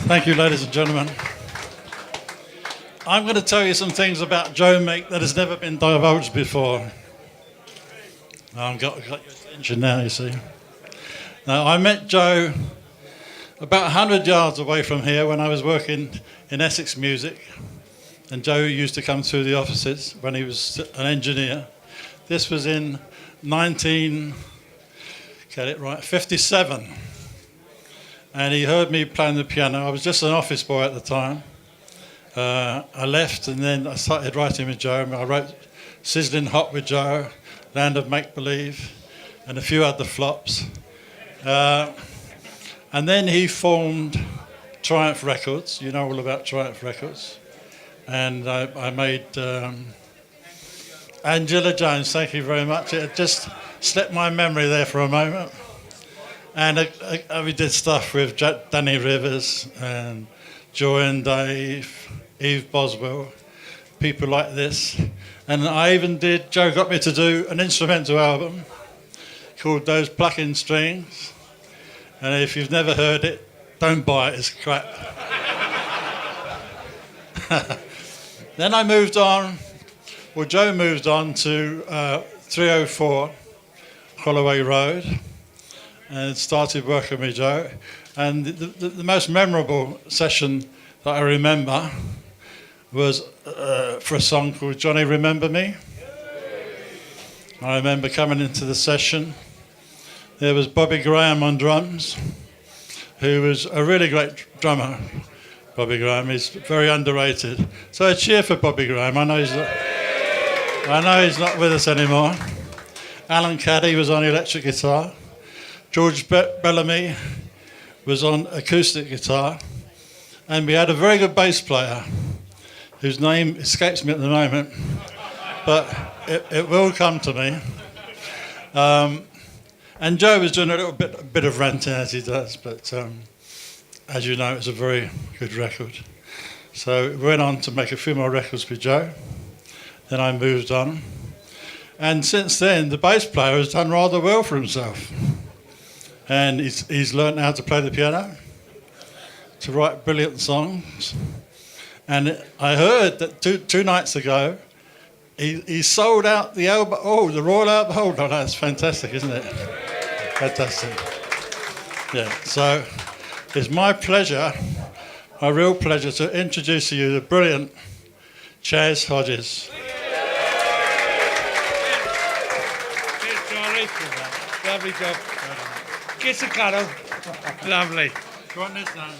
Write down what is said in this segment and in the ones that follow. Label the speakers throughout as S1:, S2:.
S1: Thank you, ladies and gentlemen. I'm going to tell you some things about Joe Meek that has never been divulged before. I've got your attention now, you see. Now, I met Joe about 100 yards away from here when I was working in Essex Music, and Joe used to come through the offices when he was an engineer. This was in 57, and he heard me playing the piano. I was just an office boy at the time. I left, and then I started writing with Joe. I wrote Sizzling Hot with Joe, Land of Make Believe, and a few other flops. And then he formed Triumph Records. You know all about Triumph Records. And I made Angela Jones, thank you very much. It just slipped my memory there for a moment. And we did stuff with Danny Rivers and Joy and Dave, Eve Boswell, people like this. And I even did, Joe got me to do an instrumental album called Those Plucking Strings. And if you've never heard it, don't buy it, it's crap. Then I moved on, Joe moved on to 304 Holloway Road and started working with Joe. And the most memorable session that I remember was for a song called Johnny Remember Me. I remember coming into the session. There was Bobby Graham on drums, who was a really great drummer. Bobby Graham is very underrated. So a cheer for Bobby Graham. I know he's not with us anymore. Alan Caddy was on electric guitar. George Bellamy was on acoustic guitar. And we had a very good bass player, whose name escapes me at the moment, but it will come to me. And Joe was doing a bit of ranting as he does, but as you know, it's a very good record. So we went on to make a few more records with Joe. Then I moved on. And since then, the bass player has done rather well for himself. And he's learned how to play the piano, to write brilliant songs. And I heard that two nights ago, he sold out the Royal Albert Hall. Oh, that's fantastic, isn't it? Fantastic. Yeah, so it's my pleasure, my real pleasure, to introduce to you the brilliant Chaz Hodges.
S2: Cheers, Charlie. Lovely job. Kiss a cuddle. Lovely.
S1: Do you want this now?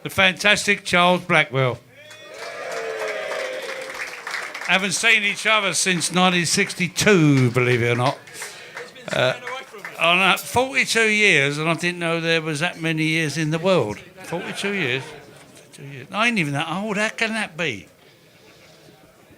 S2: The fantastic Charles Blackwell. Haven't seen each other since 1962, believe it or not. 42 years, and I didn't know there was that many years in the world. 42 years. I ain't even that old. How can that be?